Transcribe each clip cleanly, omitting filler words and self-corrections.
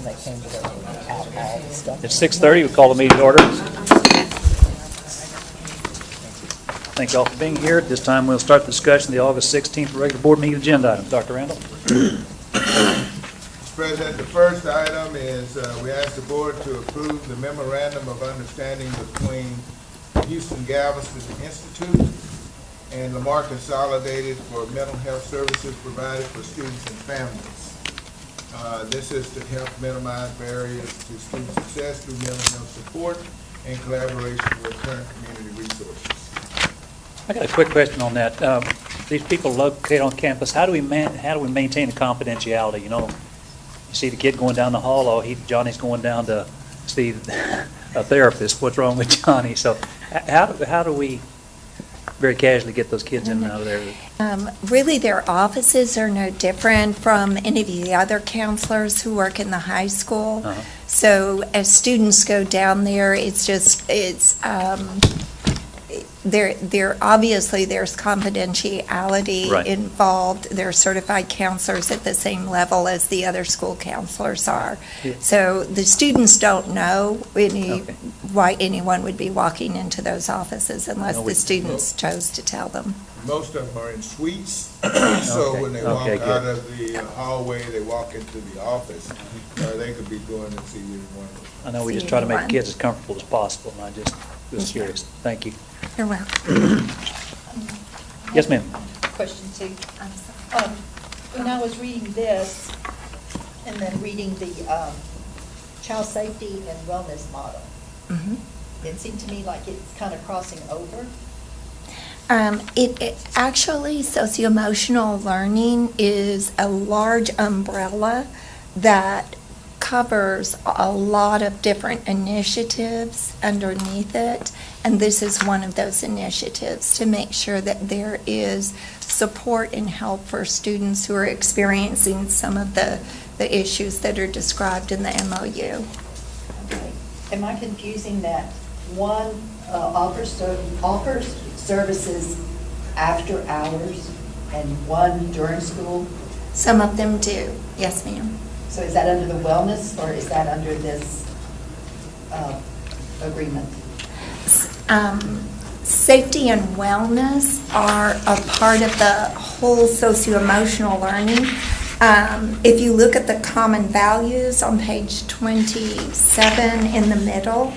they came to the alcohol stuff. It's 6:30. We call the meeting to order. Thank you all for being here. At this time, we'll start the discussion of the August 16th regular board meeting agenda items. Dr. Randall. Mr. President, the first item is we ask the board to approve the memorandum of understanding between Houston Galveston Institute and Lamar Consolidated for mental health services provided for students and families. This is to help minimize barriers to student success through mental health support and collaboration with current community resources. I got a quick question on that. These people located on campus, how do we maintain the confidentiality? You know, you see the kid going down the hall, oh, Johnny's going down to see a therapist. What's wrong with Johnny? So how do we very casually get those kids in and out of there? Really, their offices are no different from any of the other counselors who work in the high school. Uh-huh. So as students go down there, there obviously there's confidentiality Right. involved. They're certified counselors at the same level as the other school counselors are. Yeah. So the students don't know Okay. why anyone would be walking into those offices unless No, the students chose to tell them. Most of them are in suites, so Okay. when they walk Okay, good. out of the hallway, they walk into the office, they could be going to see either one of them. I know we just See try to make the anyone. kids as comfortable as possible, and I just was curious. Thank you. You're welcome. Yes, ma'am. Question two. I'm sorry. When I was reading this, and then reading the child safety and wellness model, Mhm. it seemed to me like it's kind of crossing over. It actually, socio-emotional learning is a large umbrella that covers a lot of different initiatives underneath it, and this is one of those initiatives to make sure that there is support and help for students who are experiencing some of the issues that are described in the MOU. Okay. Am I confusing that one offers services after hours and one during school? Some of them do, yes, ma'am. So is that under the wellness, or is that under this agreement? Safety and wellness are a part of the whole socio-emotional learning. If you look at the common values on page 27 in the middle,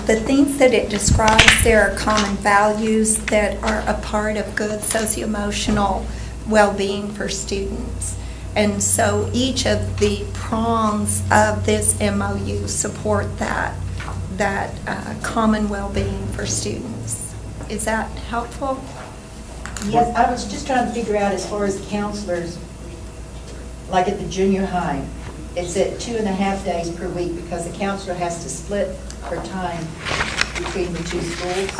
the things that it describes, there are common values that are a part of good socio-emotional well-being for students. And so each of the prongs of this MOU support that common well-being for students. Is that helpful? Yes, I was just trying to figure out as far as counselors, like at the junior high, it's at 2.5 days per week because the counselor has to split her time between the two schools.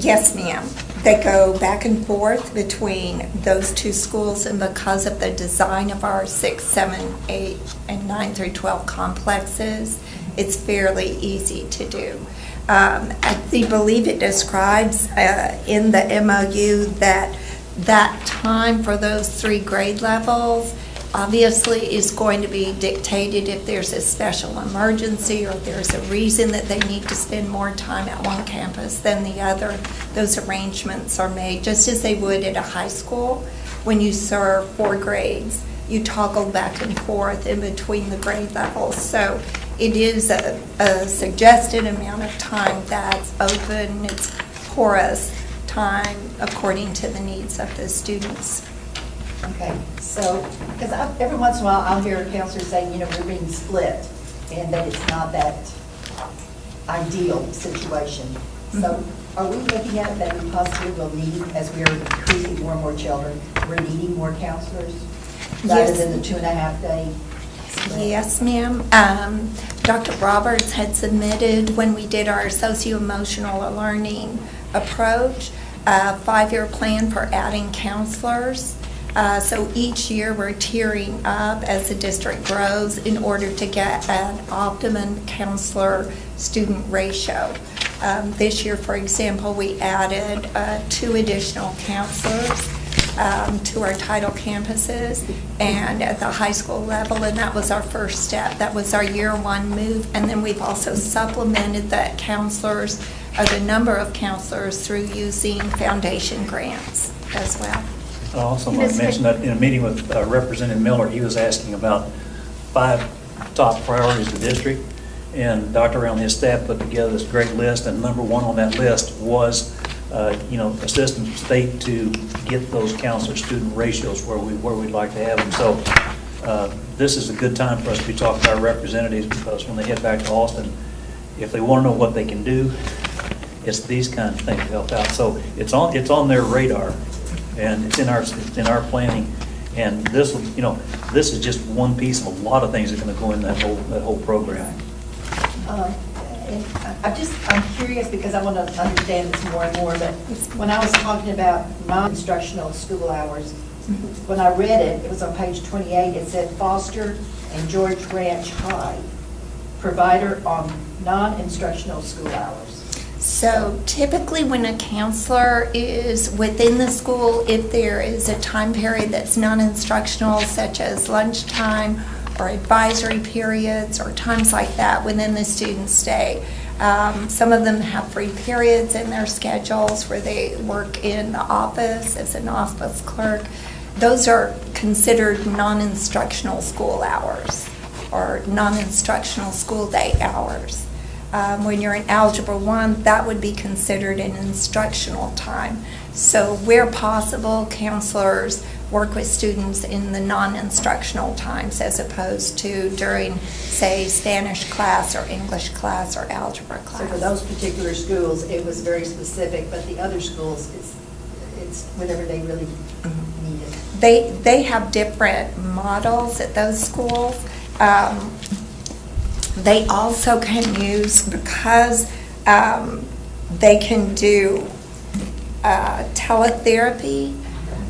Yes, ma'am. They go back and forth between those two schools, and because of the design of our 6, 7, 8, and 9 through 12 complexes, it's fairly easy to do. I believe it describes in the MOU that time for those 3 grade levels obviously is going to be dictated if there's a special emergency or there's a reason that they need to spend more time at one campus than the other. Those arrangements are made just as they would at a high school. When you serve 4 grades, you toggle back and forth in between the grade levels. So it is a suggested amount of time that's open. It's porous time according to the needs of the students. Okay, so, because every once in a while I'll hear a counselor saying, you know, we're being split, and that it's not that ideal situation. So are we looking at it that we possibly will need, as we are increasing more and more children, we're needing more counselors rather than the 2.5 day split? Yes, ma'am. Dr. Roberts had submitted, when we did our socio-emotional learning approach, a 5-year plan for adding counselors. So each year we're tiering up as the district grows in order to get an optimum counselor-student ratio. This year, for example, we added 2 additional counselors. to our title campuses and at the high school level, and that was our first step. That was our year one move, and then we've also supplemented that counselors, or the number of counselors, through using foundation grants as well. I also want to mention that in a meeting with Representative Miller, he was asking about 5 top priorities of the district, and Dr. Brown and his staff put together this great list, and number 1 on that list was assisting the state to get those counselor-student ratios where we'd like to have them. So this is a good time for us to be talking to our representatives, because when they head back to Austin, if they want to know what they can do, it's these kind of things to help out. So it's on their radar, and it's in our planning. And this is just one piece of a lot of things that are going to go in that whole program. And I'm curious, because I want to understand this more and more, but when I was talking about non-instructional school hours, when I read it, it was on page 28, it said Foster and George Ranch High, provider on non-instructional school hours. So typically when a counselor is within the school, if there is a time period that's non-instructional, such as lunchtime or advisory periods or times like that within the student's day, some of them have free periods in their schedules where they work in the office as an office clerk. Those are considered non-instructional school hours or non-instructional school day hours. When you're in Algebra 1, that would be considered an instructional time. So where possible, counselors work with students in the non-instructional times as opposed to during, say, Spanish class or English class or algebra class. So for those particular schools, it was very specific, but the other schools, it's whenever they really need it. They have different models at those schools. They also can use, because they can do teletherapy,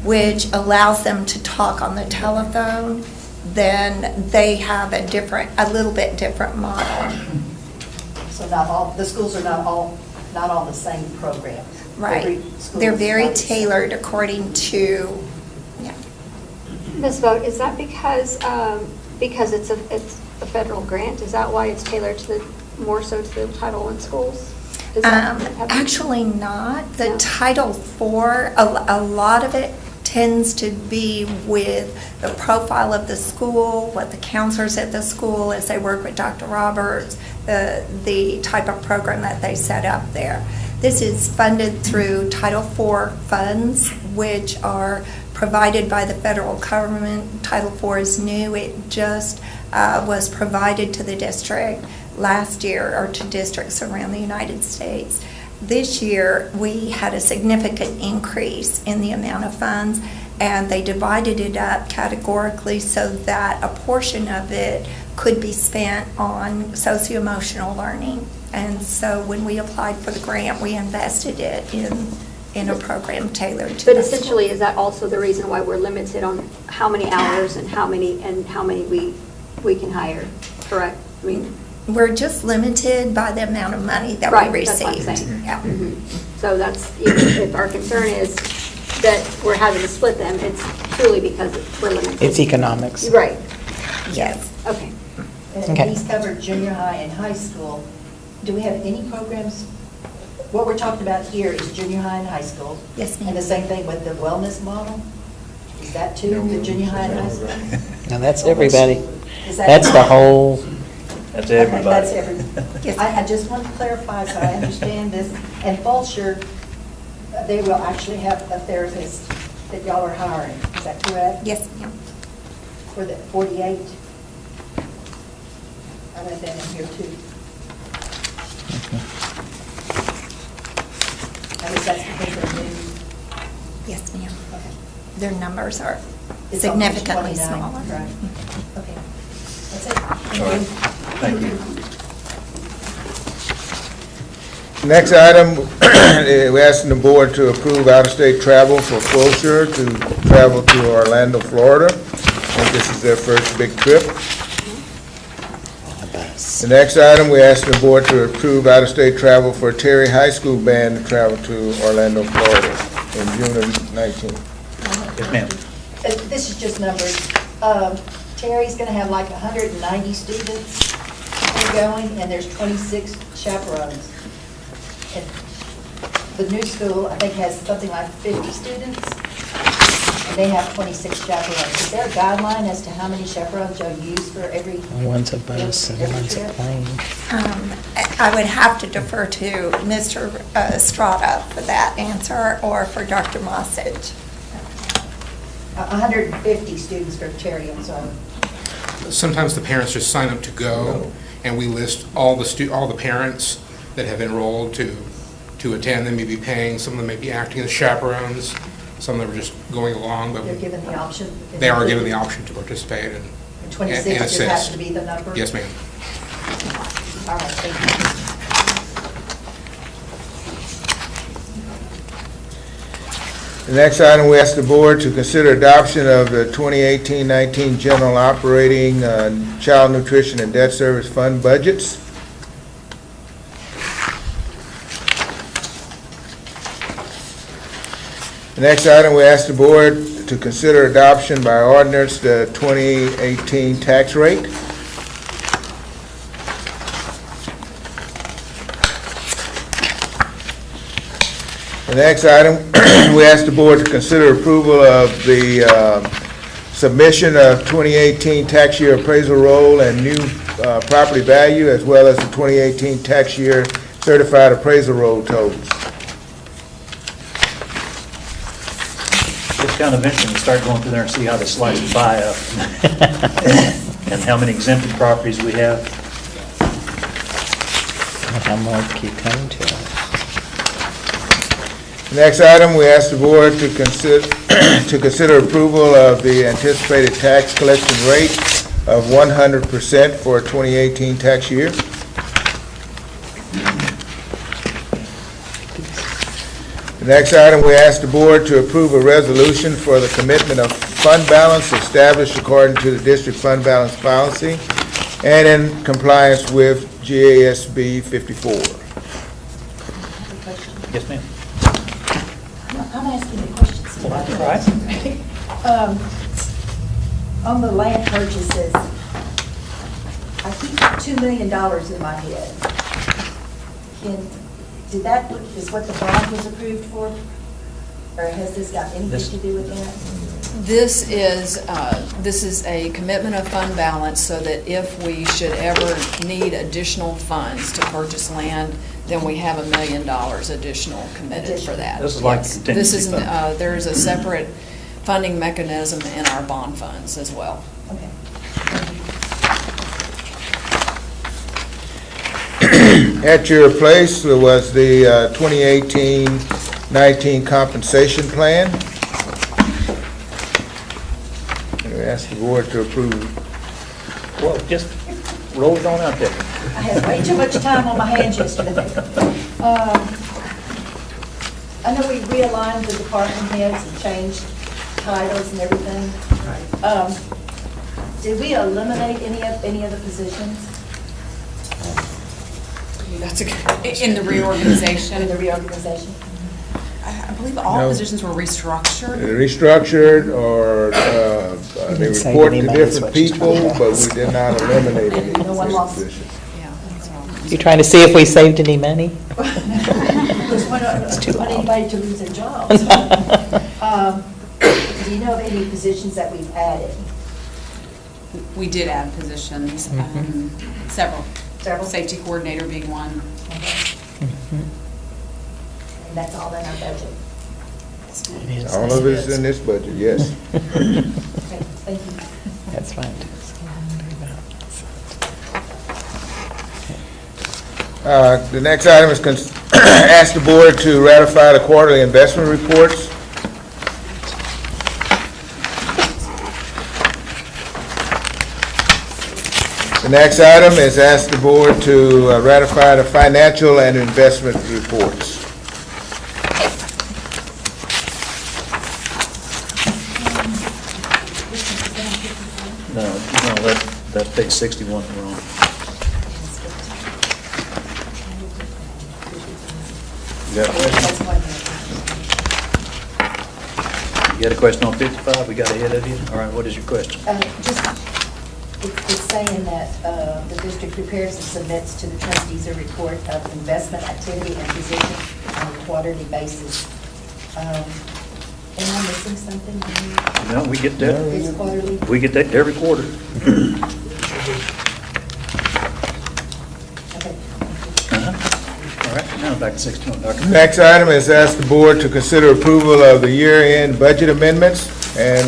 which allows them to talk on the telephone, then they have a little bit different model. So not all, the schools are not all the same program. Right. They're very tailored according to, yeah. Ms. Vogt, is that because it's a federal grant? Is that why it's tailored to more so to the Title I schools? Actually not. The No. Title IV, a lot of it tends to be with the profile of the school, what the counselors at the school, as they work with Dr. Roberts, the type of program that they set up there. This is funded through Title IV funds, which are provided by the federal government. Title IV is new. It just was provided to the district last year, or to districts around the United States. This year, we had a significant increase in the amount of funds, and they divided it up categorically so that a portion of it could be spent on socio-emotional learning. And so when we applied for the grant, we invested it in a program tailored to But that essentially, school. is that also the reason why we're limited on how many hours and how many we can hire, correct? I mean, We're just limited by the amount of money that right, we that's what I'm received. saying. Yeah. So that's, if our concern is that we're having to split them, it's truly because we're limited. It's economics. Right, Yes. okay. And Okay. these covered junior high and high school. Do we have any programs? What we're talking about here is junior high and high school. Yes, ma'am. And the same thing with the wellness model? Is that too, the junior high and high school? Now, that's everybody. Is that- That's the whole, That's Okay, everybody. that's everybody. Yes. I just want to clarify so I understand this. And Fulsher, they will actually have a therapist that y'all are hiring. Is that correct? Yes, ma'am. For the 48? I read that in here too. I guess that's because they're new. Yes, ma'am. Okay. Their numbers are It's on page significantly 29, smaller. Right. Okay. That's it. All right. Thank you. Next item, we're asking the board to approve out-of-state travel for Fulsher to travel to Orlando, Florida. I think this is their first big trip. The next item, we're asking the board to approve out-of-state travel for Terry High School Band to travel to Orlando, Florida in June of 19. Yes, ma'am. This is just numbers. Terry's gonna have like 190 students going, and there's 26 chaperones. And the new school, I think, has something like 50 students, and they have 26 chaperones. Is there a guideline as to how many chaperones you'll use for every? One's a bus and every one's a trip? plane. I would have to defer to Mr. Estrada for that answer, or for Dr. Mossage. 150 students for Terry, I'm sorry. Sometimes the parents just sign up to go, and we list all the parents that have enrolled to attend. They may be paying, some of them may be acting as chaperones, some of them are just going along, but They're given the option? they are given the option to participate and And 26 and just happens assist. to be the number? Yes, ma'am. All right, thank you. The next item, we ask the board to consider adoption of the 2018-19 general operating child nutrition and debt service fund budgets. The next item, we ask the board to consider adoption by ordinance the 2018 tax rate. The next item, we ask the board to consider approval of the submission of 2018 tax year appraisal roll and new property value, as well as the 2018 tax year certified appraisal roll totals. It's kind of interesting to start going through there and see how they slice the pie up. And how many exempted properties we have. How more keep coming to us. Next item, we ask the board to consider approval of the anticipated tax collection rate of 100% for 2018 tax year. The next item, we ask the board to approve a resolution for the commitment of fund balance established according to the district fund balance policy and in compliance with GASB 54. Yes, ma'am. I'm asking the questions. All right. On the land purchases, I keep $2 million in my head. Is what the bond was approved for? Or has this got anything to do with that? This is a commitment of fund balance so that if we should ever need additional funds to purchase land, then we have $1 million additional committed for that. This is like Yes. contingency This is, fund. there is a separate funding mechanism in our bond funds as well. Okay. At your place was the 2018-19 compensation plan. And we ask the board to approve. Well, just roll it on out there. I had way too much time on my hands yesterday. I know we realigned the department heads and changed titles and everything. Did we eliminate any of the positions That's a good In the reorganization, in the reorganization? I believe all No. positions were restructured. Restructured, or they didn't say report to anybody, that's different what she's people, talking about. but we did not eliminate any No one lost. positions. Yeah, so. You trying to see if we saved any money? Just want too loud. anybody to lose their jobs. Do you know of any positions that we've added? We did add positions, several. Several? Safety coordinator being one. And that's all in our budget. All of it is in this budget, yes. Okay, thank you. That's right. The next item is ask the board to ratify the quarterly investment reports. The next item is ask the board to ratify the financial and investment reports. No, that page 61 is wrong. You got a question? That's one thing. You had a question on 55? We got ahead of you? All right, what is your question? It's saying that the district prepares and submits to the trustees a report of investment activity and position on a quarterly basis. Am I missing something? No, we get that. It's quarterly? We get that every quarter. Okay. All right, now back to 61, Dr. Next item is ask the board to consider approval of the year-end budget amendments. And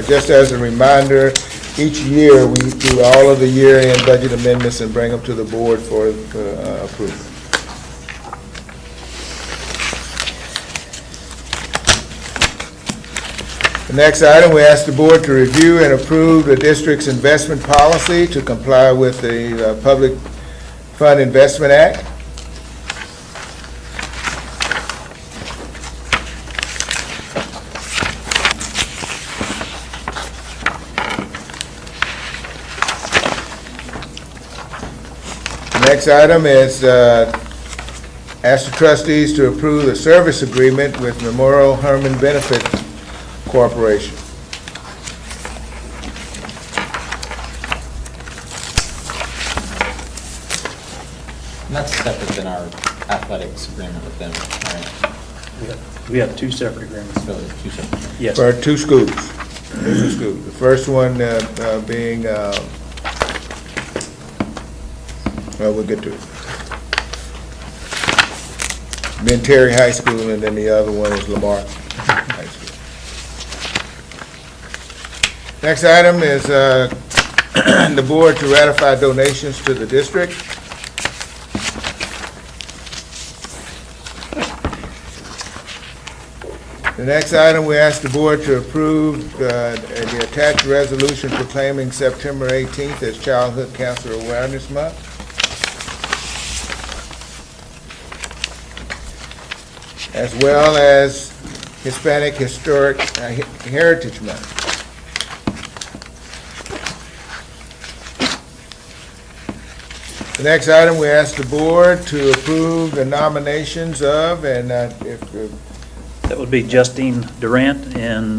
just as a reminder, each year we do all of the year-end budget amendments and bring them to the board for approval. The next item, we ask the board to review and approve the district's investment policy to comply with the Public Fund Investment Act. The next item is ask the trustees to approve the service agreement with Memorial Hermann Benefit Corporation. And that's separate than our athletics agreement with them, right? We have two separate agreements. So there's two separate. Yes. For two schools. Two schools. The first one being, well, we'll get to it. Being Terry High School, and then the other one is Lamar High School. Next item is the board to ratify donations to the district. The next item, we ask the board to approve the attached resolution proclaiming September 18th as Childhood Cancer Awareness Month. As well as Hispanic Historic Heritage Month. The next item, we ask the board to approve the nominations of, and That would be Justine Durant and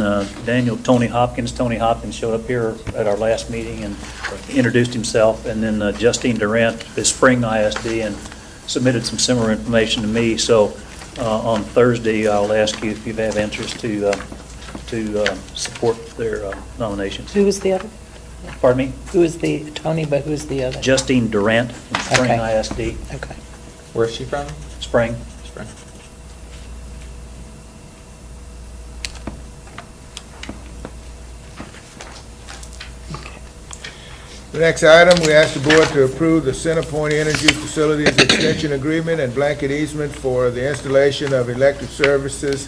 Tony Hopkins. Tony Hopkins showed up here at our last meeting and introduced himself, and then Justine Durant is Spring ISD and submitted some similar information to me. So on Thursday, I'll ask you if you have interest to support their nominations. Who was the other? Pardon me? Who is the, Tony, but who's the other? Justine Durant from Spring Okay. ISD. Okay. Where's she from? Spring. Spring. the next item, we ask the board to approve the CenterPoint Energy Facilities Extension Agreement and blanket easement for the installation of electric services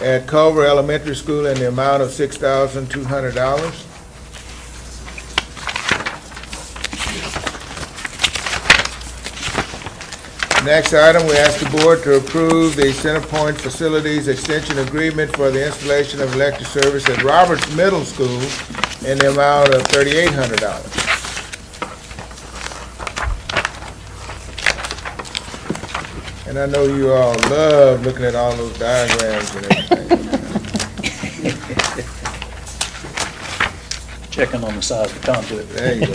at Culver Elementary School in the amount of $6,200. Next item, we ask the board to approve the CenterPoint Facilities Extension Agreement for the installation of electric service at Roberts Middle School in the amount of $3,800. And I know you all love looking at all those diagrams and everything. Checking on the size of the conduit. There you go.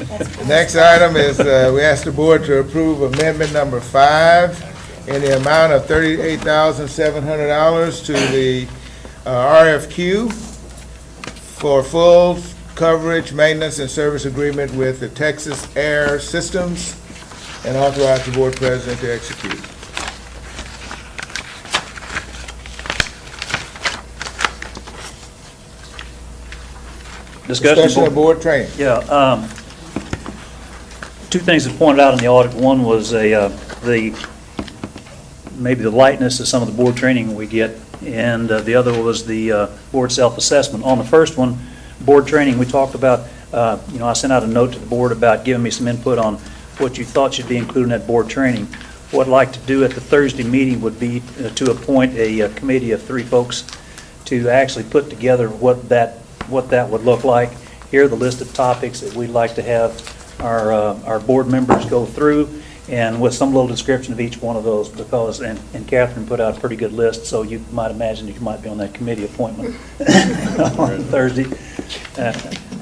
The next item is, we ask the board to approve amendment number 5 in the amount of $38,700 to the RFQ for full coverage, maintenance, and service agreement with the Texas Air Systems, and authorize the board president to execute. Discussion of board training. Yeah, two things that pointed out in the audit. One was maybe the lightness of some of the board training we get, and the other was the board self-assessment. On the first one, board training, we talked about, I sent out a note to the board about giving me some input on what you thought should be included in that board training. What I'd like to do at the Thursday meeting would be to appoint a committee of 3 folks to actually put together what that would look like. Here are the list of topics that we'd like to have our board members go through, and with some little description of each one of those, because, and Catherine put out a pretty good list, so you might imagine that you might be on that committee appointment on Thursday.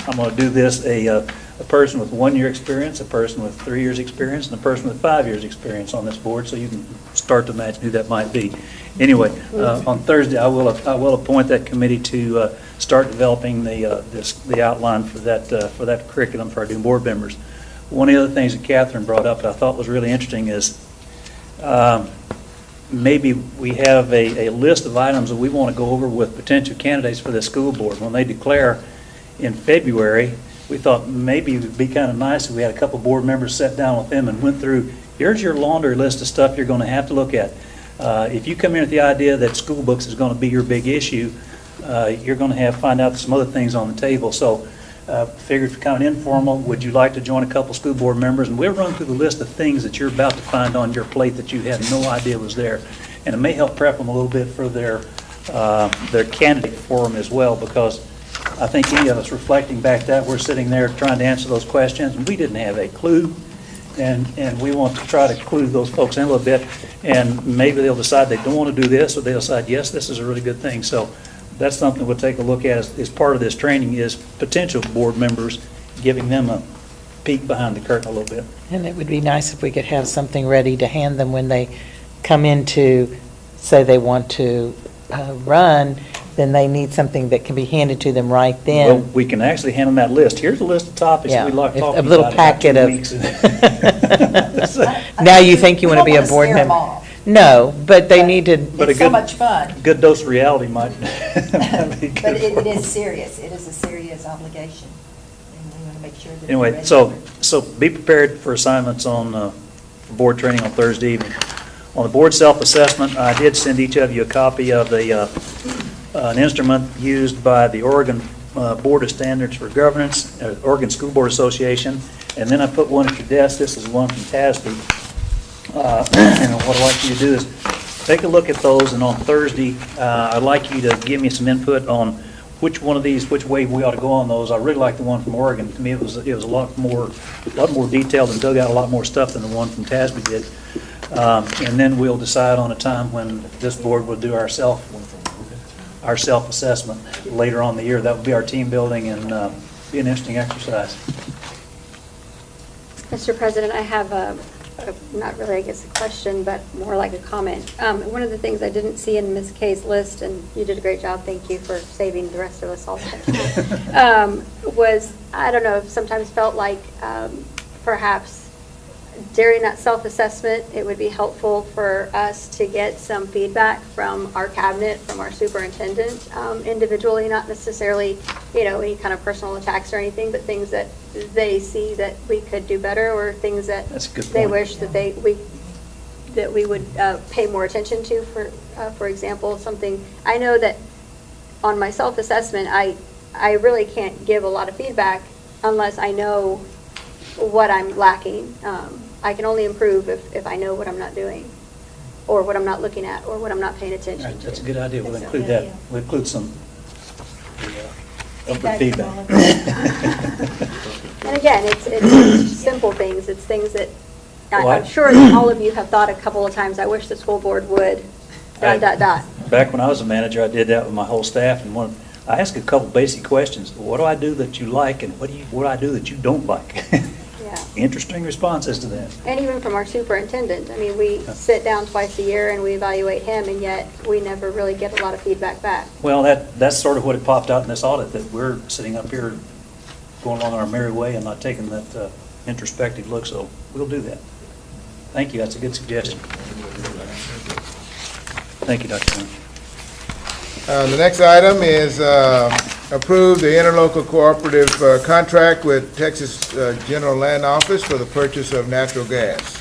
I'm going to do this, a person with 1 year experience, a person with 3 years experience, and a person with 5 years experience on this board, so you can start to imagine who that might be. Anyway, on Thursday, I will appoint that committee to start developing the outline for that curriculum for our new board members. One of the other things that Catherine brought up that I thought was really interesting is maybe we have a list of items that we want to go over with potential candidates for the school board. When they declare in February, we thought maybe it would be kind of nice if we had a couple board members sat down with them and went through, here's your laundry list of stuff you're going to have to look at. If you come in with the idea that school books is going to be your big issue, you're going to find out some other things on the table. So figured for kind of informal, would you like to join a couple school board members? And we'll run through the list of things that you're about to find on your plate that you had no idea was there. And it may help prep them a little bit for their candidate forum as well, because I think any of us reflecting back that we're sitting there trying to answer those questions, and we didn't have a clue. And we want to try to clue those folks in a little bit, and maybe they'll decide they don't want to do this, or they'll decide, yes, this is a really good thing. So that's something we'll take a look at as part of this training, is potential board members, giving them a peek behind the curtain a little bit. And it would be nice if we could have something ready to hand them when they come in to say they want to run, then they need something that can be handed to them right then. Well, we can actually hand them that list. Here's a list of topics Yeah, we'd like to talk a about. little packet of. Now you think you want to be a board You don't member? want to scare 'em off. No, but they need to. But a It's so good- much fun. Good dose of reality might be good. But for it them. is serious. It is a serious obligation. And we want to make sure that. Anyway, we're ready so for it. be prepared for assignments on for board training on Thursday evening. On the board self-assessment, I did send each of you a copy of an instrument used by the Oregon Board of Standards for Governance, Oregon School Board Association, and then I put one at your desk. This is one from TASB. And what I'd like you to do is take a look at those, and on Thursday, I'd like you to give me some input on which one of these, which way we ought to go on those. I really like the one from Oregon. To me, it was a lot more detailed and dug out a lot more stuff than the one from TASB did. And then we'll decide on a time when this board will do our self-assessment later on in the year. That would be our team building, and be an interesting exercise. Mr. President, I have not really, I guess, a question, but more like a comment. One of the things I didn't see in Ms. Kay's list, and you did a great job, thank you for saving the rest of us all, was, I don't know, sometimes felt like perhaps during that self-assessment, it would be helpful for us to get some feedback from our cabinet, from our superintendent individually, not necessarily, any kind of personal attacks or anything, but things that they see that we could do better, or things that That's a good they point. wish that we would pay more attention to. For example, something, I know that on my self-assessment, I really can't give a lot of feedback unless I know what I'm lacking. I can only improve if I know what I'm not doing, or what I'm not looking at, or what I'm not paying All attention right, to. that's a good idea. We'll That's a include good that. idea. We'll include some upward Feedback. feedback. And again, it's simple things. It's things that Well, I'm sure that all of you have thought a couple of times, I wish the school board would, ... Back when I was a manager, I did that with my whole staff, and I asked a couple basic questions. What do I do that you like, and what do I do that you don't like? Yeah. Interesting responses to that. And even from our superintendent, I mean, we sit down twice a year and we evaluate him, and yet we never really get a lot of feedback back. Well, that's sort of what it popped out in this audit, that we're sitting up here going along our merry way and not taking that introspective look, so we'll do that. Thank you, that's a good suggestion. Thank you, Dr. Lynch. The next item is approve the interlocal cooperative contract with Texas General Land Office for the purchase of natural gas.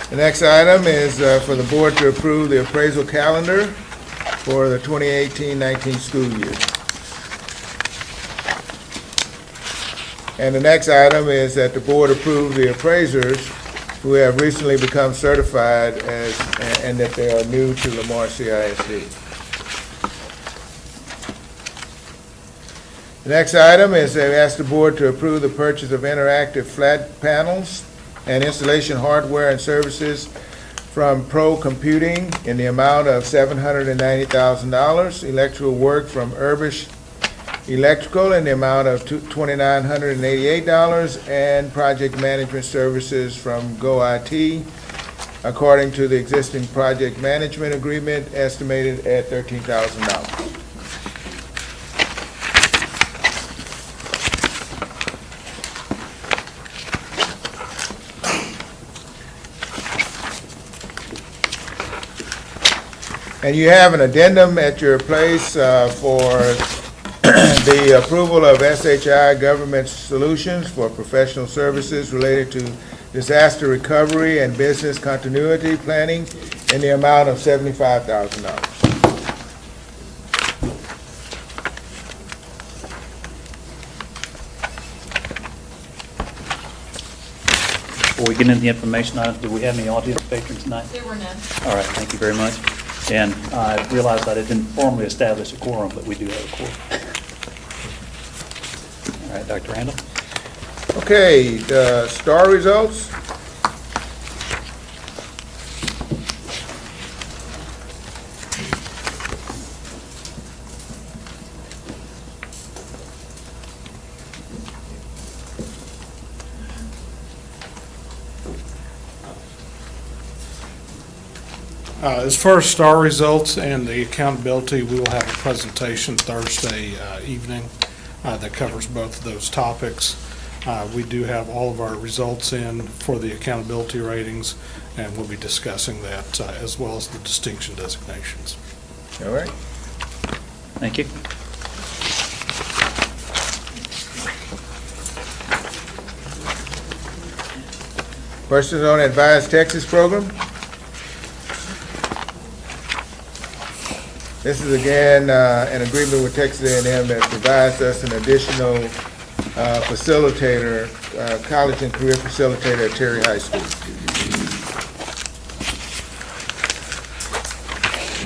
The next item is for the board to approve the appraisal calendar for the 2018-19 school year. And the next item is that the board approve the appraisers who have recently become certified and that they are new to Lamar CISD. The next item is they ask the board to approve the purchase of interactive flat panels and installation hardware and services from Pro Computing in the amount of $790,000, electrical work from Urbish Electrical in the amount of $2,988, and project management services from Go IT according to the existing project management agreement estimated at $13,000. And you have an addendum at your place for the approval of SHI Government Solutions for professional services related to disaster recovery and business continuity planning in the amount of $75,000. Before we get into the information items, do we have any audience patrons tonight? There were none. All right, thank you very much. And I realized I didn't formally establish a quorum, but we do have a quorum. All right, Dr. Randall? Okay, the STAR results. As far as STAR results and the accountability, we will have a presentation Thursday evening that covers both of those topics. We do have all of our results in for the accountability ratings, and we'll be discussing that as well as the distinction designations. All right. Thank you. Questions on the Advanced Texas program? This is again an agreement with Texas A&M that provides us an additional facilitator, college and career facilitator at Terry High School.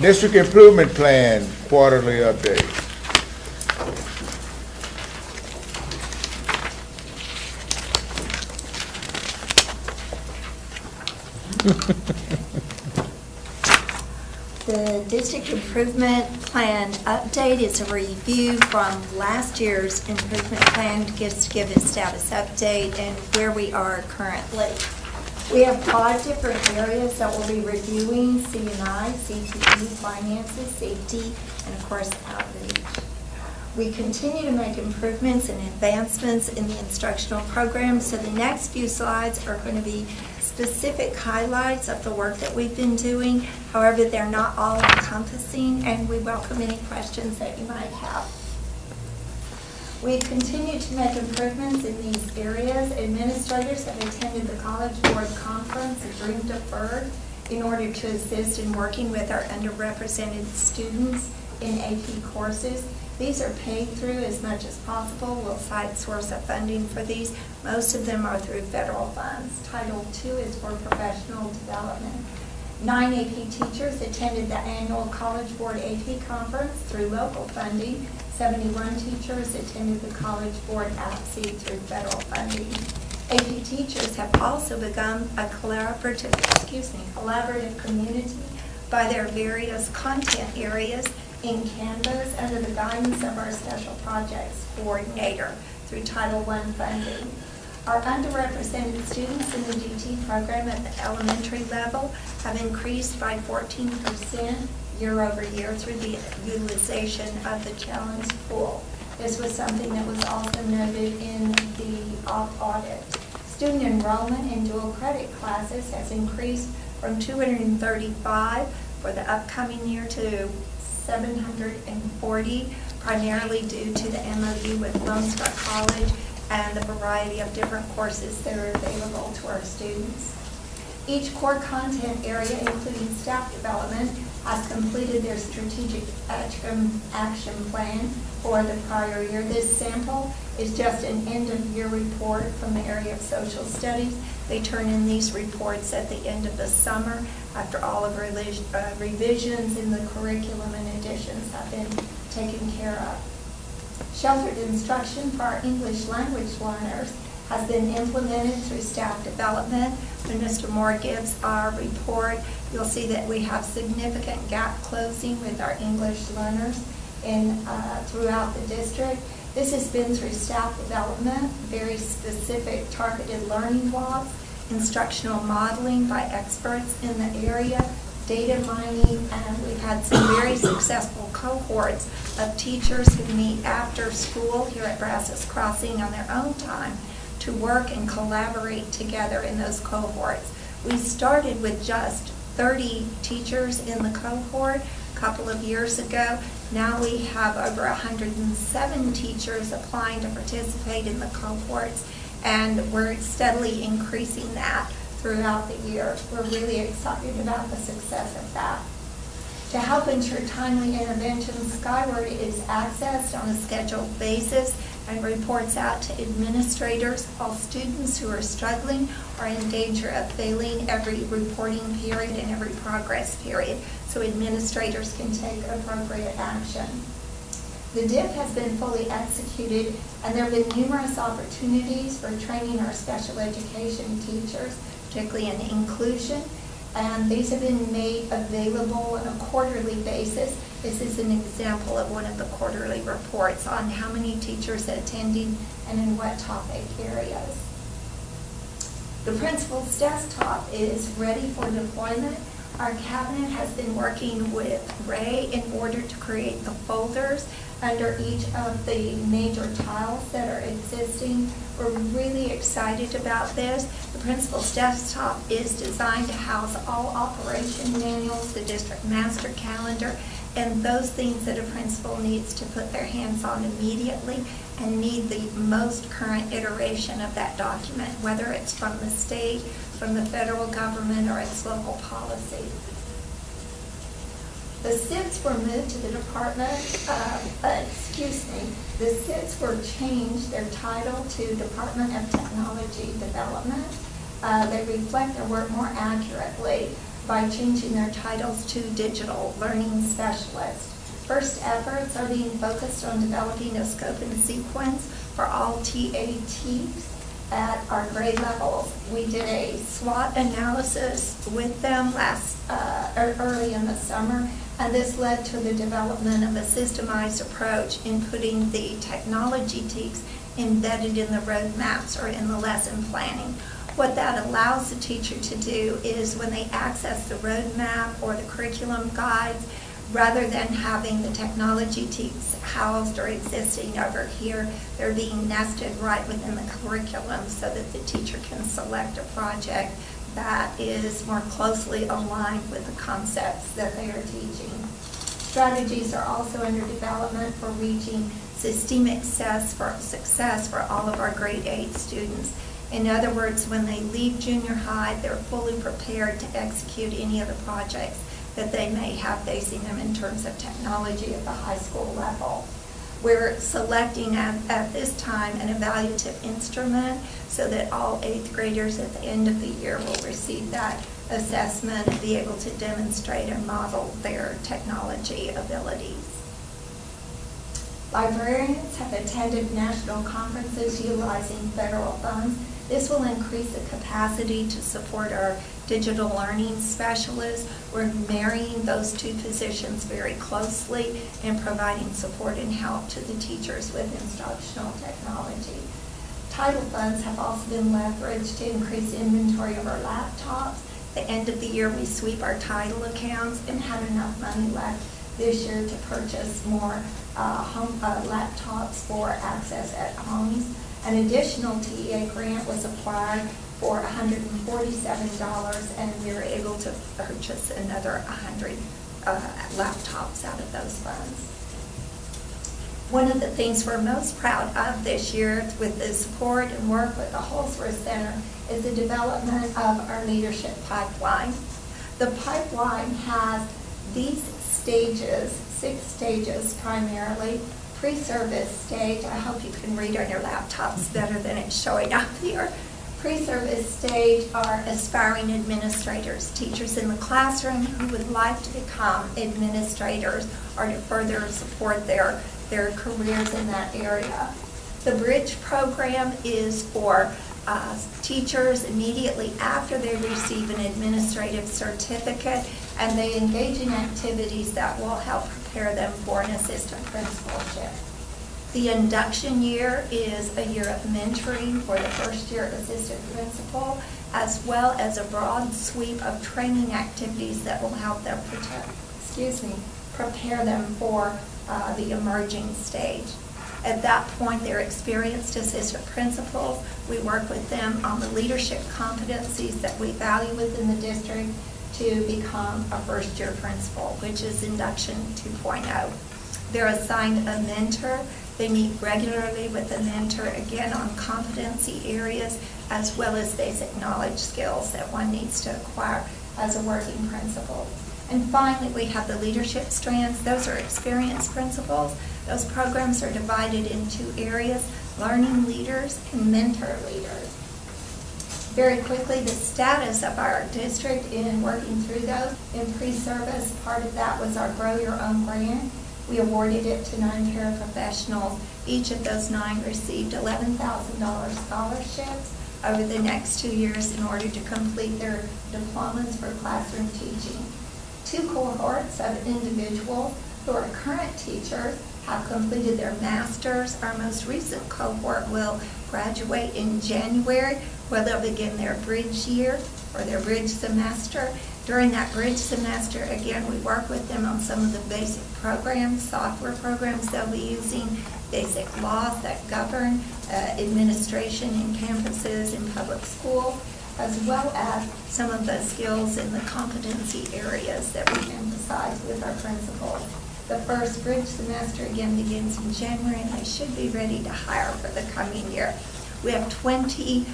District Improvement Plan quarterly update. The district improvement plan update is a review from last year's improvement plan, just to give a status update and where we are currently. We have 5 different areas that we'll be reviewing: C&I, CTE, finances, safety, and of course outreach. We continue to make improvements and advancements in the instructional program, so the next few slides are going to be specific highlights of the work that we've been doing. However, they're not all encompassing, and we welcome any questions that you might have. We've continued to make improvements in these areas. Administrators have attended the College Board Conference and Dream Deferred in order to assist in working with our underrepresented students in AP courses. These are paid through as much as possible. We'll cite source of funding for these. Most of them are through federal funds. Title II is for professional development. 9 AP teachers attended the annual College Board AP conference through local funding. 71 teachers attended the College Board APSE through federal funding. AP teachers have also begun a collaborative community by their various content areas in Canvas under the guidance of our Special Projects Coordinator through Title I funding. Our underrepresented students in the GT program at the elementary level have increased by 14% year over year through the utilization of the challenge pool. This was something that was also noted in the audit. Student enrollment in dual credit classes has increased from 235 for the upcoming year to 740, primarily due to the MOU with Lone Star College and the variety of different courses that are available to our students. Each core content area, including staff development, has completed their strategic action plan for the prior year. This sample is just an end-of-year report from the area of social studies. They turn in these reports at the end of the summer after all of revisions in the curriculum and additions have been taken care of. Sheltered instruction for our English language learners has been implemented through staff development. When Mr. Moore gives our report, you'll see that we have significant gap closing with our English learners throughout the district. This has been through staff development, very specific targeted learning blocks, instructional modeling by experts in the area, data mining, and we've had some very successful cohorts of teachers who meet after school here at Brazos Crossing on their own time to work and collaborate together in those cohorts. We started with just 30 teachers in the cohort a couple of years ago. Now we have over 107 teachers applying to participate in the cohorts, and we're steadily increasing that throughout the year. We're really excited about the success of that. To help ensure timely intervention, Skyward is accessed on a scheduled basis and reports out to administrators. All students who are struggling are in danger of failing every reporting period and every progress period, so administrators can take appropriate action. The DIP has been fully executed, and there have been numerous opportunities for training our special education teachers, particularly in inclusion, and these have been made available on a quarterly basis. This is an example of one of the quarterly reports on how many teachers are attending and in what topic areas. The principal's desktop is ready for deployment. Our cabinet has been working with Ray in order to create the folders under each of the major tiles that are existing. We're really excited about this. The principal's desktop is designed to house all operation manuals, the district master calendar, and those things that a principal needs to put their hands on immediately and need the most current iteration of that document, whether it's from the state, from the federal government, or its local policy. The SIDs were moved to the department, the SIDs were changed their title to Department of Technology Development. They reflect their work more accurately by changing their titles to Digital Learning Specialist. First efforts are being focused on developing a scope and sequence for all TATs at our grade levels. We did a SWOT analysis with them early in the summer, and this led to the development of a systemized approach in putting the technology teams embedded in the roadmaps or in the lesson planning. What that allows the teacher to do is when they access the roadmap or the curriculum guides, rather than having the technology teams housed or existing over here, they're being nested right within the curriculum so that the teacher can select a project that is more closely aligned with the concepts that they are teaching. Strategies are also under development for reaching systemic success for all of our grade 8 students. In other words, when they leave junior high, they're fully prepared to execute any of the projects that they may have facing them in terms of technology at the high school level. We're selecting at this time an evaluative instrument so that all 8th graders at the end of the year will receive that assessment and be able to demonstrate and model their technology abilities. Librarians have attended national conferences utilizing federal funds. This will increase the capacity to support our digital learning specialists. We're marrying those two positions very closely and providing support and help to the teachers with instructional technology. Title funds have also been leveraged to increase inventory of our laptops. At the end of the year, we sweep our title accounts and had enough money left this year to purchase more laptops for access at homes. An additional TEA grant was applied for $147, and we were able to purchase another 100 laptops out of those funds. One of the things we're most proud of this year with the support and work with the Holsworth Center is the development of our leadership pipeline. The pipeline has these stages, 6 stages primarily. Pre-service stage, I hope you can read on your laptops better than it's showing up here. Pre-service stage are aspiring administrators, teachers in the classroom who would like to become administrators or to further support their careers in that area. The Bridge program is for teachers immediately after they receive an administrative certificate, and they engage in activities that will help prepare them for an assistant principalship. The induction year is a year of mentoring for the first-year assistant principal, as well as a broad sweep of training activities that will help them prepare them for the emerging stage. At that point, they're experienced assistant principals. We work with them on the leadership competencies that we value within the district to become a first-year principal, which is induction 2.0. They're assigned a mentor. They meet regularly with a mentor, again, on competency areas, as well as basic knowledge skills that one needs to acquire as a working principal. And finally, we have the leadership strands. Those are experienced principals. Those programs are divided into areas: learning leaders and mentor leaders. Very quickly, the status of our district in working through those. In pre-service, part of that was our Grow Your Own grant. We awarded it to 9 paraprofessionals. Each of those 9 received $11,000 scholarships over the next 2 years in order to complete their diplomas for classroom teaching. 2 cohorts of individuals who are current teachers have completed their masters. Our most recent cohort will graduate in January, where they'll begin their bridge year or their bridge semester. During that bridge semester, again, we work with them on some of the basic programs, software programs they'll be using, basic laws that govern administration in campuses and public schools, as well as some of the skills in the competency areas that we emphasize with our principals. The first bridge semester, again, begins in January, and they should be ready to hire for the coming year. We have 20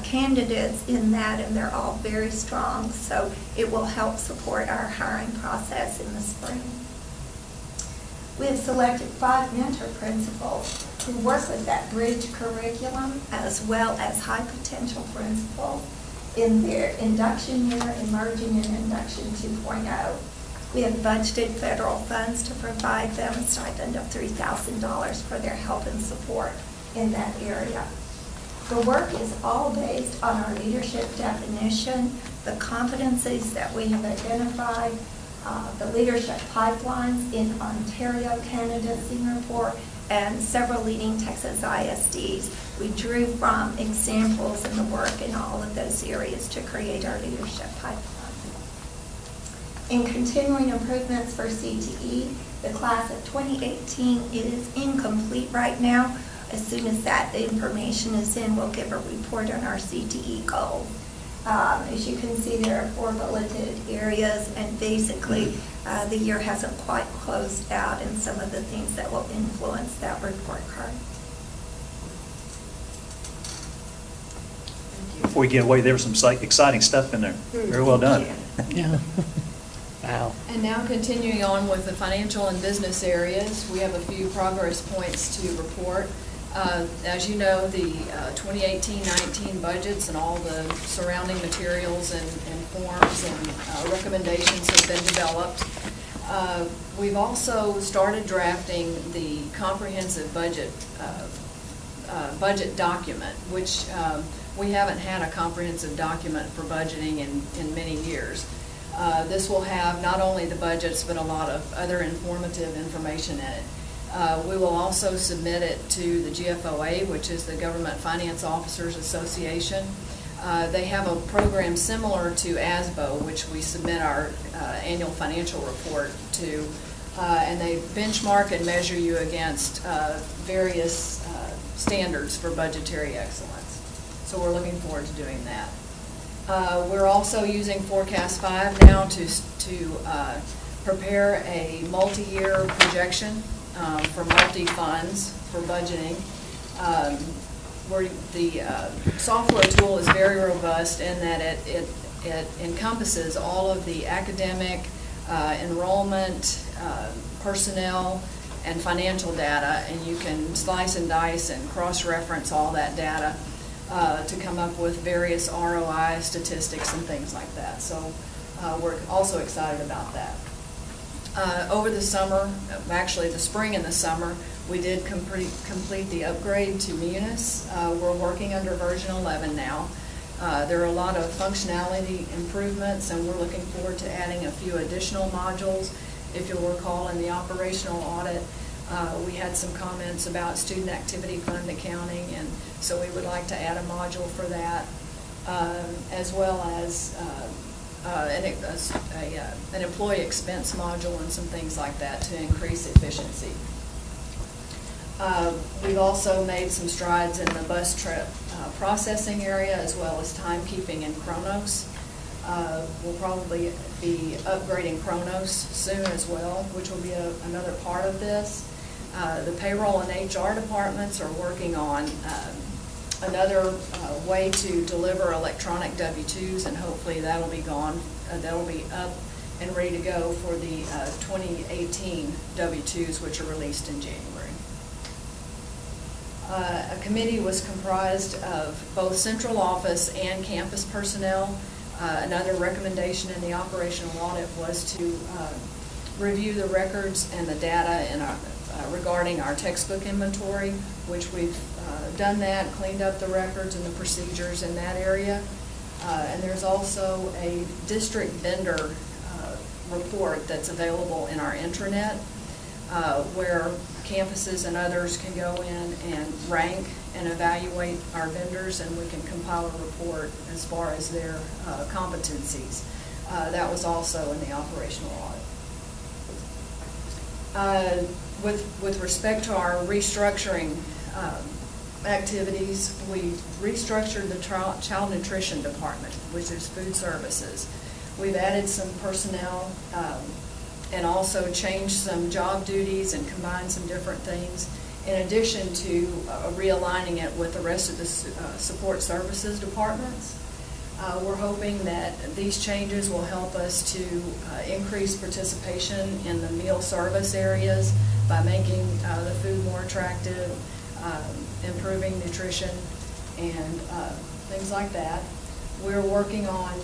candidates in that, and they're all very strong, so it will help support our hiring process in the spring. We have selected 5 mentor principals who work with that bridge curriculum, as well as high potential principals in their induction year, emerging in induction 2.0. We have budgeted federal funds to provide them a stipend of $3,000 for their help and support in that area. The work is all based on our leadership definition, the competencies that we have identified, the leadership pipelines in Ontario, Canada, Singapore, and several leading Texas ISDs. We drew from examples in the work in all of those areas to create our leadership pipeline. In continuing improvements for CTE, the class of 2018 is incomplete right now. As soon as that information is in, we'll give a report on our CTE goals. As you can see, there are 4 bulleted areas, and basically the year hasn't quite closed out, and some of the things that will influence that report card. Before we get away, there was some exciting stuff in there. Very well done. Yeah. Wow. And now continuing on with the financial and business areas, we have a few progress points to report. As you know, the 2018-19 budgets and all the surrounding materials and forms and recommendations have been developed. We've also started drafting the comprehensive budget document, which we haven't had a comprehensive document for budgeting in many years. This will have not only the budgets, but a lot of other informative information in it. We will also submit it to the GFOA, which is the Government Finance Officers Association. They have a program similar to ASBO, which we submit our annual financial report to, and they benchmark and measure you against various standards for budgetary excellence. So we're looking forward to doing that. We're also using Forecast 5 now to prepare a multi-year projection for multi-funds for budgeting. The software tool is very robust in that it encompasses all of the academic, enrollment, personnel, and financial data, and you can slice and dice and cross-reference all that data. to come up with various ROI statistics and things like that. So we're also excited about that. Over the summer, actually the spring and the summer, we did complete the upgrade to Munis. We're working under version 11 now. There are a lot of functionality improvements, and we're looking forward to adding a few additional modules. If you'll recall, in the operational audit, we had some comments about student activity fund accounting, and so we would like to add a module for that, as well as an employee expense module and some things like that to increase efficiency. We've also made some strides in the bus trip processing area, as well as timekeeping in Kronos. We'll probably be upgrading Kronos soon as well, which will be another part of this. The payroll and HR departments are working on another way to deliver electronic W-2s, and hopefully that'll be up and ready to go for the 2018 W-2s, which are released in January. A committee was comprised of both central office and campus personnel. Another recommendation in the operational audit was to review the records and the data regarding our textbook inventory, which we've done that, cleaned up the records and the procedures in that area. And there's also a district vendor report that's available in our intranet, where campuses and others can go in and rank and evaluate our vendors, and we can compile a report as far as their competencies. That was also in the operational audit. With respect to our restructuring activities, we restructured the child nutrition department, which is food services. We've added some personnel and also changed some job duties and combined some different things, in addition to realigning it with the rest of the support services departments. We're hoping that these changes will help us to increase participation in the meal service areas by making the food more attractive, improving nutrition, and things like that. We're working on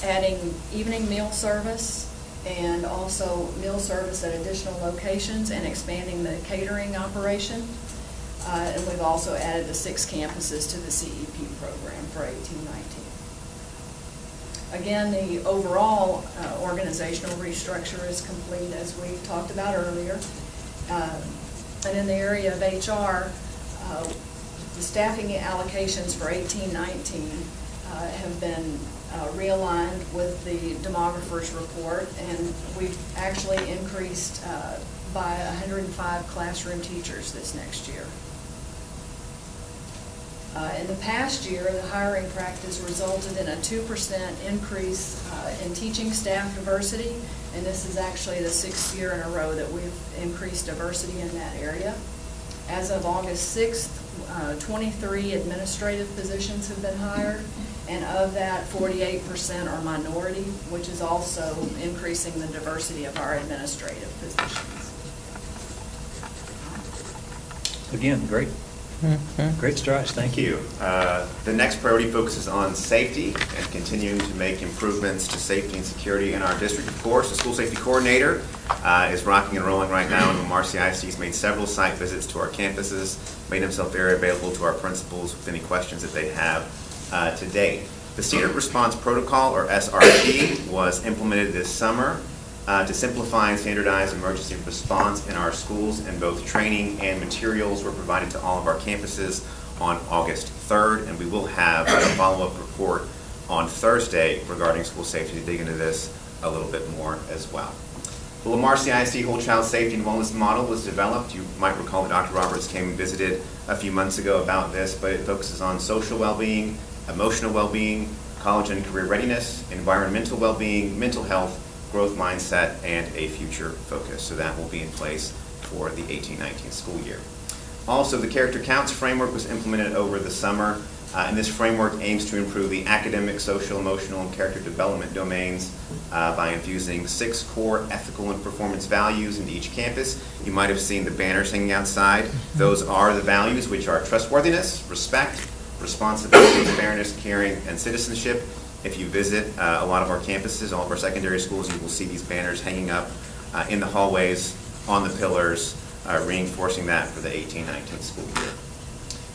adding evening meal service and also meal service at additional locations and expanding the catering operation. And we've also added the 6 campuses to the CEP program for 18-19. Again, the overall organizational restructure is complete, as we talked about earlier. And in the area of HR, the staffing allocations for 18-19 have been realigned with the demographer's report, and we've actually increased by 105 classroom teachers this next year. In the past year, the hiring practice resulted in a 2% increase in teaching staff diversity, and this is actually the 6th year in a row that we've increased diversity in that area. As of August 6th, 23 administrative positions have been hired, and of that, 48% are minority, which is also increasing the diversity of our administrative positions. Again, great strides. Thank you. The next priority focuses on safety and continuing to make improvements to safety and security in our district. Of course, the school safety coordinator is rocking and rolling right now, and Lamar CISD has made several site visits to our campuses, made himself very available to our principals with any questions that they have to date. The Standard Response Protocol, or SRP, was implemented this summer to simplify and standardize emergency response in our schools, and both training and materials were provided to all of our campuses on August 3rd, and we will have a follow-up report on Thursday regarding school safety to dig into this a little bit more as well. The Lamar CISD Whole Child Safety and Wellness Model was developed. You might recall that Dr. Roberts came and visited a few months ago about this, but it focuses on social well-being, emotional well-being, college and career readiness, environmental well-being, mental health, growth mindset, and a future focus. So that will be in place for the 18-19 school year. Also, the Character Counts framework was implemented over the summer, and this framework aims to improve the academic, social, emotional, and character development domains by infusing 6 core ethical and performance values into each campus. You might have seen the banners hanging outside. Those are the values, which are trustworthiness, respect, responsibility, fairness, caring, and citizenship. If you visit a lot of our campuses, all of our secondary schools, you will see these banners hanging up in the hallways, on the pillars, reinforcing that for the 18-19 school year.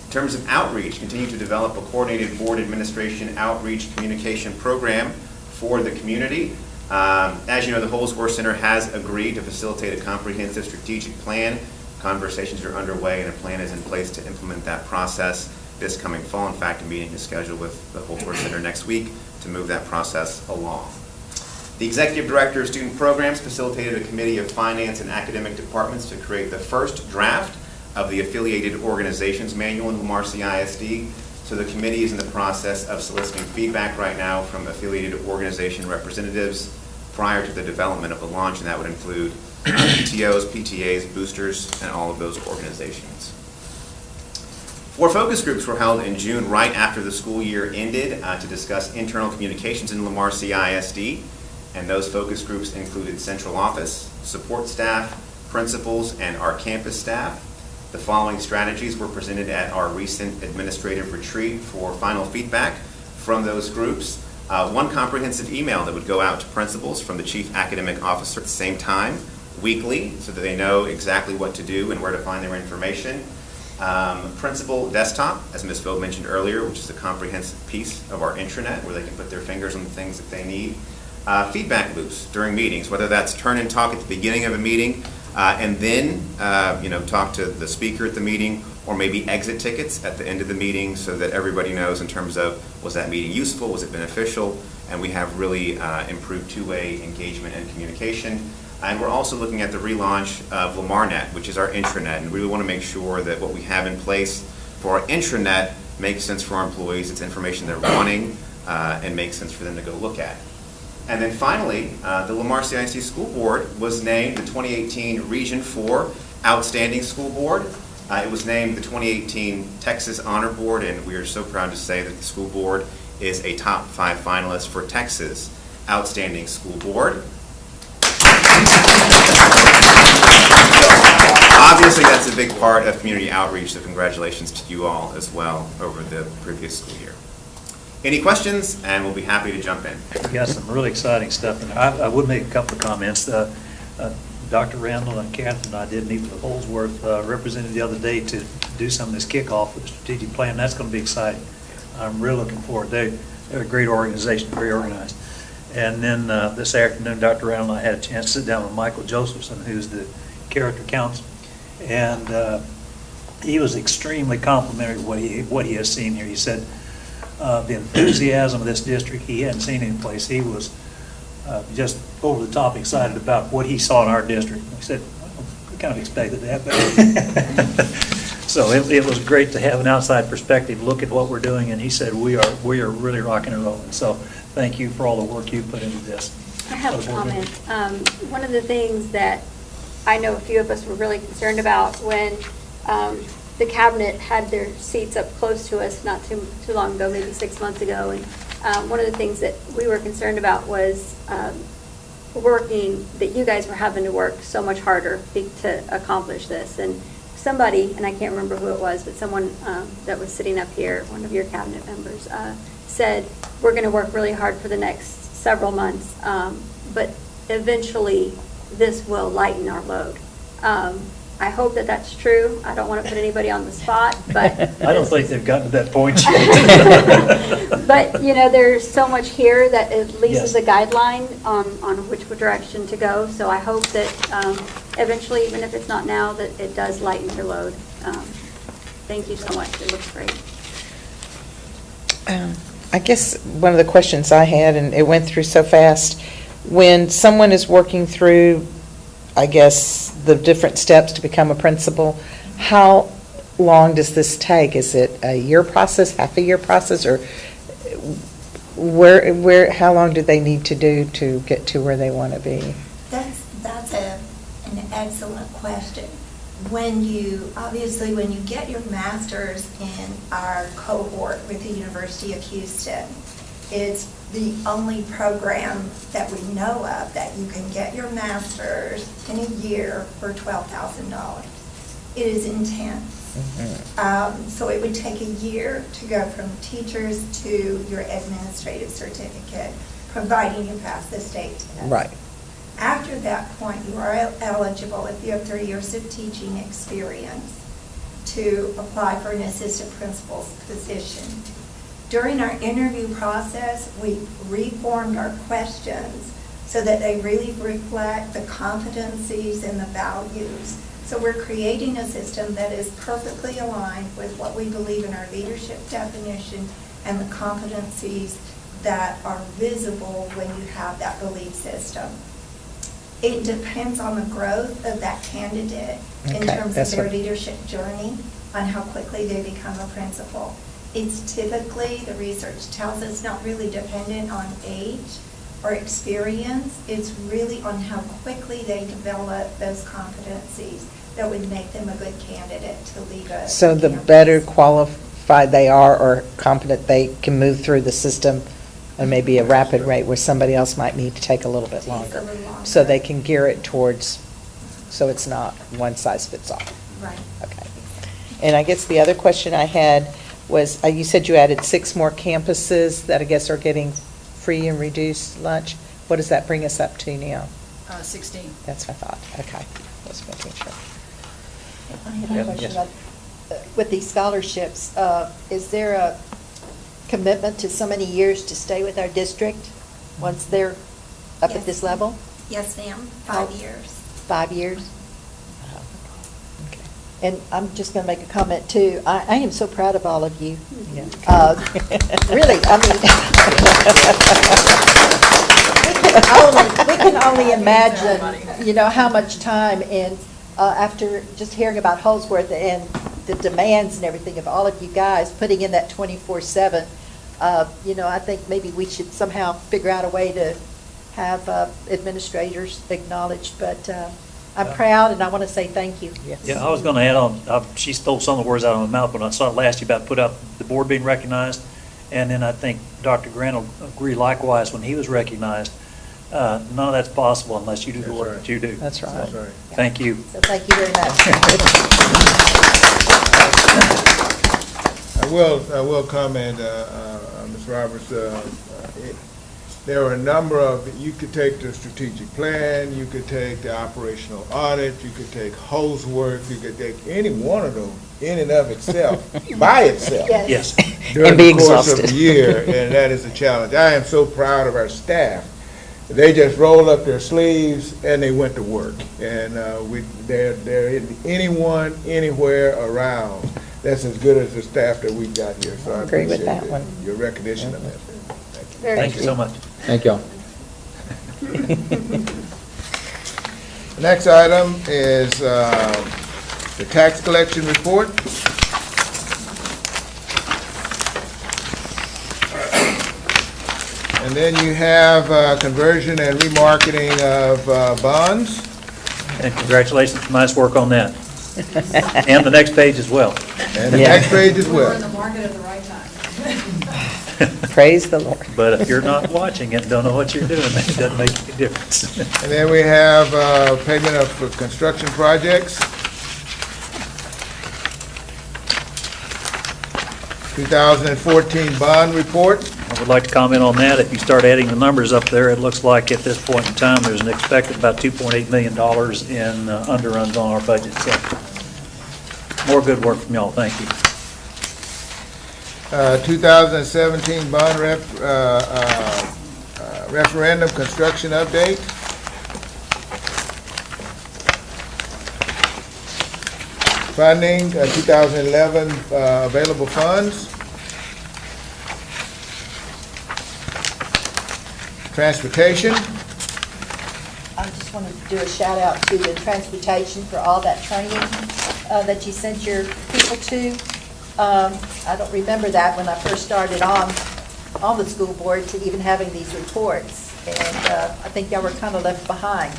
In terms of outreach, continue to develop a coordinated board administration outreach communication program for the community. As you know, the Holsworth Center has agreed to facilitate a comprehensive strategic plan. Conversations are underway and a plan is in place to implement that process this coming fall. In fact, a meeting is scheduled with the Holsworth Center next week to move that process along. The Executive Director of Student Programs facilitated a committee of finance and academic departments to create the first draft of the Affiliated Organizations Manual in Lamar CISD. So the committee is in the process of soliciting feedback right now from affiliated organization representatives prior to the development of the launch, and that would include PTOs, PTAs, boosters, and all of those organizations. 4 focus groups were held in June right after the school year ended to discuss internal communications in Lamar CISD, and those focus groups included central office, support staff, principals, and our campus staff. The following strategies were presented at our recent administrative retreat for final feedback from those groups. One comprehensive email that would go out to principals from the chief academic officer at the same time, weekly, so that they know exactly what to do and where to find their information. Principal desktop, as Ms. Vogt mentioned earlier, which is a comprehensive piece of our intranet where they can put their fingers on the things that they need. Feedback loops during meetings, whether that's turn and talk at the beginning of a meeting, and then talk to the speaker at the meeting, or maybe exit tickets at the end of the meeting so that everybody knows in terms of, was that meeting useful, was it beneficial, and we have really improved two-way engagement and communication. And we're also looking at the relaunch of LamarNet, which is our intranet, and we really want to make sure that what we have in place for our intranet makes sense for our employees, it's information they're wanting, and makes sense for them to go look at. And then finally, the Lamar CISD School Board was named the 2018 Region 4 Outstanding School Board. It was named the 2018 Texas Honor Board, and we are so proud to say that the school board is a top 5 finalist for Texas Outstanding School Board. Obviously, that's a big part of community outreach, so congratulations to you all as well over the previous school year. Any questions? And we'll be happy to jump in. We got some really exciting stuff, and I would make a couple of comments. Dr. Randall and Catherine and I did meet with the Holsworth representative the other day to do some of this kickoff with the strategic plan. That's going to be exciting. I'm really looking forward. They're a great organization, very organized. And then this afternoon, Dr. Randall and I had a chance to sit down with Michael Josephson, who's the character counsel, and he was extremely complimentary of what he has seen here. He said the enthusiasm of this district he hadn't seen any place. He was just over the top excited about what he saw in our district. He said, well, we kind of expected that, but so it was great to have an outside perspective, look at what we're doing, and he said we are really rocking and rolling. So thank you for all the work you put into this. I have a comment. One of the things that I know a few of us were really concerned about when the cabinet had their seats up close to us not too long ago, maybe 6 months ago, and one of the things that we were concerned about was that you guys were having to work so much harder to accomplish this. And somebody, and I can't remember who it was, but someone that was sitting up here, one of your cabinet members, said, we're going to work really hard for the next several months, but eventually this will lighten our load. I hope that that's true. I don't want to put anybody on the spot, but I don't think they've gotten to that point yet. But there's so much here that at least Yes. is a guideline on which direction to go. So I hope that eventually, even if it's not now, that it does lighten your load. Thank you so much. It looks great. I guess one of the questions I had, and it went through so fast, when someone is working through, I guess, the different steps to become a principal, how long does this take? Is it a year process, half a year process, or how long do they need to do to get to where they want to be? That's an excellent question. When you get your master's in our cohort with the University of Houston, it's the only program that we know of that you can get your master's in a year for $12,000. It is intense. So it would take a year to go from teachers to your administrative certificate, providing you pass the state test. Right. After that point, you are eligible, if you have 3 years of teaching experience, to apply for an assistant principal's position. During our interview process, we reformed our questions so that they really reflect the competencies and the values. So we're creating a system that is perfectly aligned with what we believe in our leadership definition and the competencies that are visible when you have that belief system. It depends on the growth of that candidate in Okay, terms of that's their what- leadership journey, on how quickly they become a principal. It's typically, the research tells us, not really dependent on age or experience. It's really on how quickly they develop those competencies that would make them a good candidate to lead a So the campus. better qualified they are or competent, they can move through the system at maybe a rapid rate where somebody else might need to take a little bit Takes a longer. little longer. So they can gear it towards, so it's not one size fits all. Right. Okay. And I guess the other question I had was, you said you added 6 more campuses that I guess are getting free and reduced lunch. What does that bring us up to now? 16. That's what I thought. Okay. Just making sure. I have Yeah, a question yes. about, with these scholarships, is there a commitment to so many years to stay with our district once they're up Yes. at this level? Yes, ma'am, Oh. 5 years. 5 years? Okay. And I'm just going to make a comment too. I am so proud of all of you. Yeah. Really, I mean, we can only imagine, you know, how much time and after just hearing about Holsworth and the demands and everything of all of you guys putting in that 24/7, you know, I think maybe we should somehow figure out a way to have administrators acknowledged, but I'm proud and I want to say thank you. Yeah, I was going to add on, she stole some of the words out of my mouth when I saw it last year about put up the board being recognized. And then I think Dr. Grant will agree likewise when he was recognized. None of that's possible unless you do the work that you do. That's right. That's right. Thank you. So thank you very much. I will comment, Ms. Roberts, there are a number of, you could take the strategic plan, you could take the operational audit, you could take hose work, you could take any one of them in and of itself, by itself. Yes. During And be the course of exhausted. the year, and that is a challenge. I am so proud of our staff. They just rolled up their sleeves and they went to work. And they're anyone, anywhere around. That's as good as the staff that we've got here. So I Agree with appreciate that one. your recognition of that. Thank you. Thank you so much. Thank y'all. The next item is the tax collection report. And then you have conversion and remarketing of bonds. And congratulations, for nice work on that. And the next page as well. And the Yeah. next page as We were in well. the market at the right time. Praise the Lord. But if you're not watching it, don't know what you're doing, it doesn't make any difference. And then we have payment of construction projects. 2014 bond report. I would like to comment on that. If you start adding the numbers up there, it looks like at this point in time, there's an expected about $2.8 million in underruns on our budget. So more good work from y'all. Thank you. 2017 bond referendum construction update. Funding, 2011 available funds. Transportation. I just want to do a shout out to the transportation for all that training that you sent your people to. I don't remember that when I first started on the school board to even having these reports. And I think y'all were kind of left behind.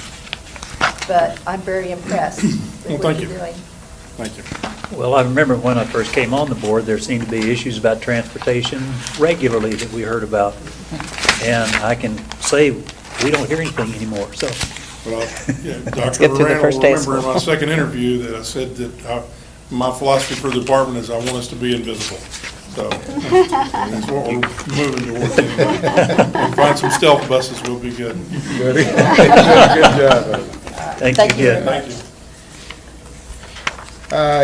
But I'm very impressed with Well, what thank you're you. doing. Thank you. Well, I remember when I first came on the board, there seemed to be issues about transportation regularly that we heard about. And I can say, we don't hear anything anymore, so. Well, yeah, Let's Dr. get through the Moran first will day of remember in school. my second interview that I said that my philosophy for the department is I want us to be invisible. So that's what we're moving towards. Anyway. We'll find some stealth buses, we'll be good. Good good job. Thank you again. Thank you.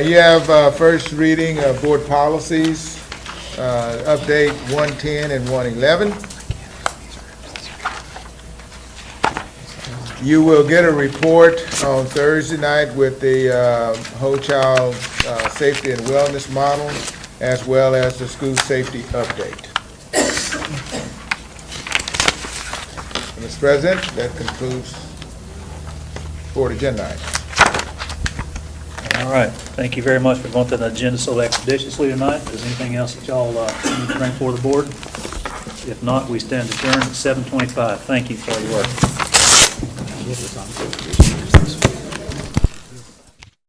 You have first reading of board policies, update 110 and 111. You will get a report on Thursday night with the whole child safety and wellness model, as well as the school safety update. Mr. President, that concludes board agenda items. All right, thank you very much for going through the agenda so expeditiously tonight. Is there anything else that y'all need to bring forward the board? If not, we stand adjourned at 7:25. Thank you for your work.